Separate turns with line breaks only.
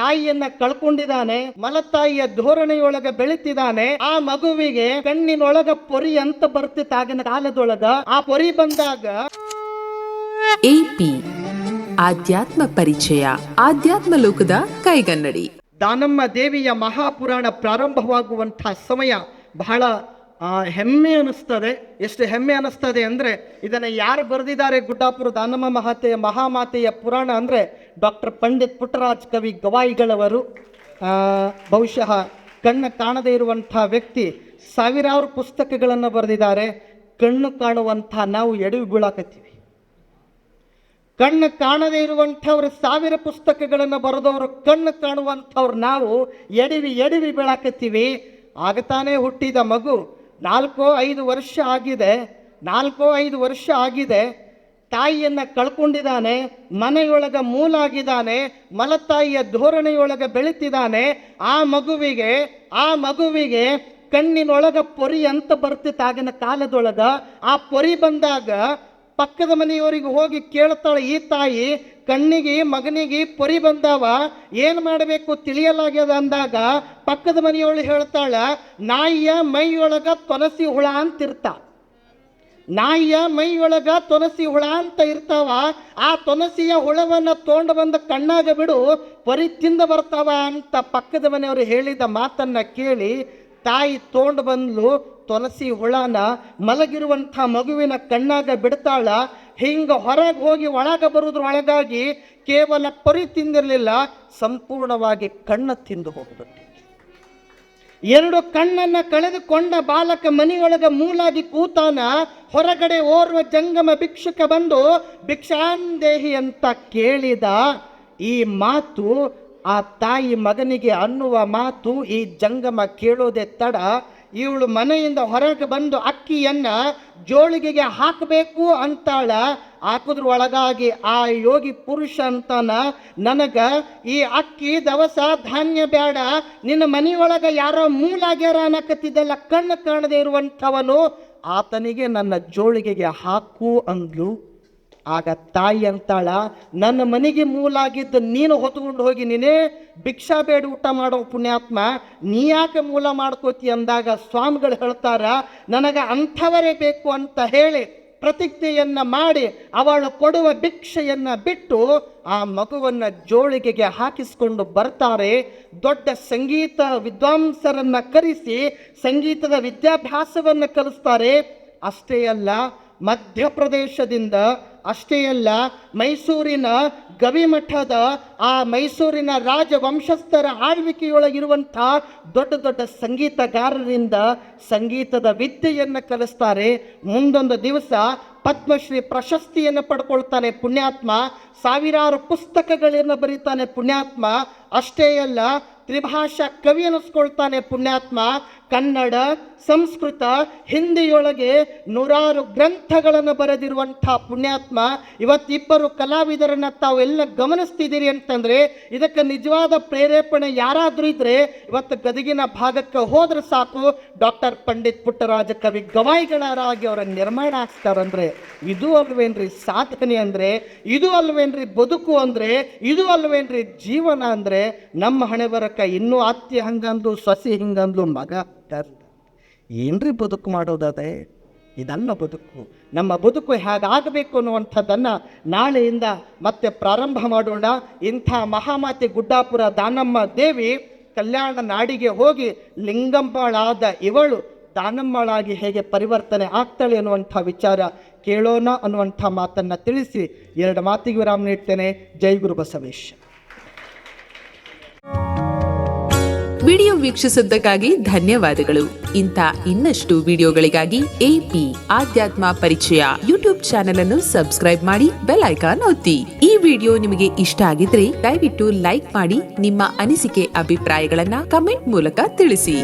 ತಾಯಿಯನ್ನ ಕಳ್ಕೊಂಡಿದ್ದಾನೆ, ಮಲತಾಯಿಯ ಧೋರಣೆಯೊಳಗ ಬೆಳಿತಿದ್ದಾನೆ. ಆ ಮಗುವಿಗೆ ಕಣ್ಣಿನೊಳಗ ಪೊರಿ ಅಂತ ಬರ್ತಿತ್ತು ಆಗಿನ ಕಾಲದೊಳಗ. ಆ ಪೊರಿ ಬಂದಾಗ
ಎಪಿ ಆಧ್ಯಾತ್ಮ ಪರಿಚಯ, ಆಧ್ಯಾತ್ಮ ಲೋಕದ ಕೈಗನ್ನಡಿ.
ದಾನಮ್ಮ ದೇವಿಯ ಮಹಾಪುರಾಣ ಪ್ರಾರಂಭವಾಗುವಂತಹ ಸಮಯ ಬಹಳ ಹೆಮ್ಮೆ ಅನಿಸ್ತದೆ. ಎಷ್ಟು ಹೆಮ್ಮೆ ಅನಿಸ್ತದೆ ಅಂದರೆ, ಇದನ್ನು ಯಾರು ಬರೆದಿದ್ದಾರೆ ಗುಡ್ಡಾಪುರ ದಾನಮ್ಮ ಮಹಾಮಾತೆಯ ಪುರಾಣ ಅಂದರೆ ಡಾಕ್ಟರ್ ಪಂಡಿತ್ ಪುಟ್ಟರಾಜ್ ಕವಿ ಗವಾಯಿಗಳವರು. ಬಹುಶಃ ಕಣ್ಣು ಕಾಣದೇ ಇರುವಂಥ ವ್ಯಕ್ತಿ, ಸಾವಿರಾರು ಪುಸ್ತಕಗಳನ್ನು ಬರೆದಿದ್ದಾರೆ. ಕಣ್ಣು ಕಾಣುವಂಥ ನಾವು ಎಡವಿ ಬೀಳಾಕತ್ತೀವಿ. ಕಣ್ಣು ಕಾಣದೇ ಇರುವಂಥವ್ರು ಸಾವಿರ ಪುಸ್ತಕಗಳನ್ನು ಬರೆದವರು, ಕಣ್ಣು ಕಾಣುವಂಥವ್ರು ನಾವು ಎಡವಿ ಬೀಳಾಕತ್ತೀವಿ. ಆಗತಾನೆ ಹುಟ್ಟಿದ ಮಗು 4-5 ವರ್ಷ ಆಗಿದೆ. 4-5 ವರ್ಷ ಆಗಿದೆ. ತಾಯಿಯನ್ನು ಕಳ್ಕೊಂಡಿದ್ದಾನೆ, ಮನೆಯೊಳಗ ಮೂಲಾಗಿದ್ದಾನೆ, ಮಲತಾಯಿಯ ಧೋರಣೆಯೊಳಗ ಬೆಳಿತಿದ್ದಾನೆ. ಆ ಮಗುವಿಗೆ ಕಣ್ಣಿನೊಳಗ ಪೊರಿ ಅಂತ ಬರ್ತಿತ್ತು ಆಗಿನ ಕಾಲದೊಳಗ. ಆ ಪೊರಿ ಬಂದಾಗ ಪಕ್ಕದ ಮನೆಯವರಿಗೆ ಹೋಗಿ ಕೇಳ್ತಾಳೆ ಈ ತಾಯಿ, ಕಣ್ಣಿಗೆ ಮಗನಿಗೆ ಪೊರಿ ಬಂದಾವ, ಏನು ಮಾಡಬೇಕು ತಿಳಿಯಲಾಗ್ಯದ ಅಂದಾಗ ಪಕ್ಕದ ಮನೆಯವಳು ಹೇಳ್ತಾಳ, ನಾಯಿಯ ಮೈಯೊಳಗ ತೊನಸಿ ಹುಳ ಅಂತಿರ್ತಾವ. ನಾಯಿಯ ಮೈಯೊಳಗ ತೊನಸಿ ಹುಳ ಅಂತ ಇರ್ತಾವ. ಆ ತೊನಸಿಯ ಹುಳವನ್ನು ತೊಗೊಂಡು ಬಂದು ಕಣ್ಣಾಗ ಬಿಡು, ಪೊರಿ ತಿಂದ ಬರ್ತಾವ ಅಂತ ಪಕ್ಕದ ಮನೆಯವರು ಹೇಳಿದ ಮಾತನ್ನು ಕೇಳಿ ತಾಯಿ ತೊಗೊಂಡು ಬಂದ್ಲು ತೊಲಸಿ ಹುಳನ. ಮಲಗಿರುವಂಥ ಮಗುವಿನ ಕಣ್ಣಾಗ ಬಿಡ್ತಾಳ. ಹಿಂಗೆ ಹೊರಗೆ ಹೋಗಿ ಒಳಗೆ ಬರೋದ್ರೊಳಗಾಗಿ ಕೇವಲ ಪೊರಿ ತಿಂದಿರಲಿಲ್ಲ, ಸಂಪೂರ್ಣವಾಗಿ ಕಣ್ಣು ತಿಂದು ಹೋಗ್ಬಿಟ್ಟು 2 ಕಣ್ಣನ್ನು ಕಳೆದುಕೊಂಡ ಬಾಲಕ ಮನೆಯೊಳಗೆ ಮೂಲಾಗಿ ಕೂತಾನ. ಹೊರಗಡೆ ಓರ್ವ ಜಂಗಮ ಭಿಕ್ಷುಕ ಬಂದು ಭಿಕ್ಷಾಂದೇಹಿ ಅಂತ ಕೇಳಿದ. ಈ ಮಾತು ಆ ತಾಯಿ ಮಗನಿಗೆ ಅನ್ನುವ ಮಾತು ಈ ಜಂಗಮ ಕೇಳೋದೆ ತಡ. ಇವಳು ಮನೆಯಿಂದ ಹೊರಗೆ ಬಂದು ಅಕ್ಕಿಯನ್ನು ಜೋಳಿಗೆಗೆ ಹಾಕಬೇಕು ಅಂತಾಳ. ಹಾಕಿದ್ರ ಒಳಗಾಗಿ ಆ ಯೋಗಿ ಪುರುಷ ಅಂತಾನ, ನನಗ ಈ ಅಕ್ಕಿ ದವಸ ಧಾನ್ಯ ಬೇಡ, ನಿನ್ನ ಮನೆಯೊಳಗೆ ಯಾರೋ ಮೂಲಾಗ್ಯಾರ ಅನ್ನಕತ್ತಿದ್ದಲ್ಲ ಕಣ್ಣು ಕಾಣದೇ ಇರುವಂಥವನು, ಆತನಿಗೆ ನನ್ನ ಜೋಳಿಗೆಗೆ ಹಾಕು ಅಂದ್ಲು. ಆಗ ತಾಯಿ ಅಂತಾಳ, ನನ್ನ ಮನೆಗೆ ಮೂಲಾಗಿದ್ದು ನೀನು ಹೊತ್ಕೊಂಡು ಹೋಗಿ ನೀನೇ ಭಿಕ್ಷಾ ಬೇಡ ಊಟ ಮಾಡೋ ಪುಣ್ಯಾತ್ಮ, ನೀ ಯಾಕೆ ಮೂಲ ಮಾಡ್ಕೋತಿ ಅಂದಾಗ ಸ್ವಾಮಿಗಳು ಹೇಳ್ತಾರ, ನನಗೆ ಅಂಥವರೇ ಬೇಕು ಅಂತ ಹೇಳಿ ಪ್ರತಿಜ್ಞೆಯನ್ನು ಮಾಡಿ ಅವಳು ಕೊಡುವ ಭಿಕ್ಷೆಯನ್ನು ಬಿಟ್ಟು ಆ ಮಗುವನ್ನು ಜೋಳಿಗೆಗೆ ಹಾಕಿಸ್ಕೊಂಡು ಬರ್ತಾರೆ. ದೊಡ್ಡ ಸಂಗೀತ ವಿದ್ವಾಂಸರನ್ನು ಕರೆಸಿ ಸಂಗೀತದ ವಿದ್ಯಾಭ್ಯಾಸವನ್ನು ಕಲಿಸ್ತಾರೆ. ಅಷ್ಟೇ ಅಲ್ಲ, ಮಧ್ಯಪ್ರದೇಶದಿಂದ, ಅಷ್ಟೇ ಅಲ್ಲ, ಮೈಸೂರಿನ ಗವಿಮಠದ ಆ ಮೈಸೂರಿನ ರಾಜವಂಶಸ್ಥರ ಆಳ್ವಿಕೆಯೊಳಗಿರುವಂಥ ದೊಡ್ಡ ದೊಡ್ಡ ಸಂಗೀತಗಾರರಿಂದ ಸಂಗೀತದ ವಿದ್ಯೆಯನ್ನು ಕಲಿಸ್ತಾರೆ. ಮುಂದೊಂದು ದಿವಸ ಪದ್ಮಶ್ರೀ ಪ್ರಶಸ್ತಿಯನ್ನು ಪಡ್ಕೊಳ್ತಾನೆ ಪುಣ್ಯಾತ್ಮ. ಸಾವಿರಾರು ಪುಸ್ತಕಗಳನ್ನು ಬರೀತಾನೆ ಪುಣ್ಯಾತ್ಮ. ಅಷ್ಟೇ ಅಲ್ಲ, ತ್ರಿಭಾಷಾ ಕವಿ ಅನ್ನಿಸ್ಕೊಳ್ತಾನೆ ಪುಣ್ಯಾತ್ಮ. ಕನ್ನಡ, ಸಂಸ್ಕೃತ, ಹಿಂದಿಯೊಳಗೆ 100 ಗ್ರಂಥಗಳನ್ನು ಬರೆದಿರುವಂಥ ಪುಣ್ಯಾತ್ಮ. ಇವತ್ತಿಬ್ಬರು ಕಲಾವಿದರನ್ನು ತಾವೆಲ್ಲ ಗಮನಿಸ್ತಿದ್ದೀರಿ ಅಂತಂದರೆ ಇದಕ್ಕೆ ನಿಜವಾದ ಪ್ರೇರೇಪಣೆ ಯಾರಾದರೂ ಇದ್ದರೆ ಇವತ್ತು ಗದಗಿನ ಭಾಗಕ್ಕೆ ಹೋದ್ರೆ ಸಾಕು, ಡಾಕ್ಟರ್ ಪಂಡಿತ್ ಪುಟ್ಟರಾಜ ಕವಿ ಗವಾಯಿಗಳಾಗಿ ಅವರ ನಿರ್ಮಾಣ ಆಗ್ತಾರಂದರೆ ಇದು ಅಲ್ವೇನ್ರಿ ಸಾಧನೆ ಅಂದರೆ, ಇದು ಅಲ್ವೇನ್ರಿ ಬದುಕು ಅಂದರೆ, ಇದು ಅಲ್ವೇನ್ರಿ ಜೀವನ ಅಂದರೆ. ನಮ್ಮ ಹಣೆ ಬರಕ ಇನ್ನೂ ಅತ್ತಿ ಹಂಗಂದು ಸೊಸಿ ಹಿಂಗಂದು ಮಗ ಏನ್ರಿ ಬದುಕು ಮಾಡೋದದೆ? ಇದನ್ನ ಬದುಕು. ನಮ್ಮ ಬದುಕು ಹೇಗಾಗಬೇಕು ಅನ್ನುವಂಥದ್ದನ್ನು ನಾಳೆಯಿಂದ ಮತ್ತೆ ಪ್ರಾರಂಭ ಮಾಡೋಣ. ಇಂಥ ಮಹಾಮಾತೆ ಗುಡ್ಡಾಪುರ ದಾನಮ್ಮ ದೇವಿ ಕಲ್ಯಾಣ ನಾಡಿಗೆ ಹೋಗಿ ಲಿಂಗಂಬಳಾದ ಇವಳು ದಾನಮ್ಮಳಾಗಿ ಹೇಗೆ ಪರಿವರ್ತನೆ ಆಗ್ತಾಳೆ ಅನ್ನುವಂಥ ವಿಚಾರ ಕೇಳೋಣ ಅನ್ನುವಂಥ ಮಾತನ್ನು ತಿಳಿಸಿ 2 ಮಾತಿಗೆ ವಿರಾಮ ನೀಡ್ತೇನೆ. ಜೈ ಗುರು ಬಸವೇಶ್.
ವಿಡಿಯೋ ವೀಕ್ಷಿಸಿದ್ದಕ್ಕಾಗಿ ಧನ್ಯವಾದಗಳು. ಇಂಥ ಇನ್ನಷ್ಟು ವಿಡಿಯೋಗಳಿಗಾಗಿ ಎಪಿ ಆಧ್ಯಾತ್ಮ ಪರಿಚಯ ಯೂಟ್ಯೂಬ್ ಚಾನೆಲ್ ಅನ್ನು ಸಬ್ಸ್ಕ್ರೈಬ್ ಮಾಡಿ, ಬೆಲ್ ಐಕಾನ್ ಒತ್ತಿ. ಈ ವಿಡಿಯೋ ನಿಮಗೆ ಇಷ್ಟ ಆಗಿದ್ರೆ ದಯವಿಟ್ಟು ಲೈಕ್ ಮಾಡಿ, ನಿಮ್ಮ ಅನಿಸಿಕೆ ಅಭಿಪ್ರಾಯಗಳನ್ನ ಕಮೆಂಟ್ ಮೂಲಕ ತಿಳಿಸಿ.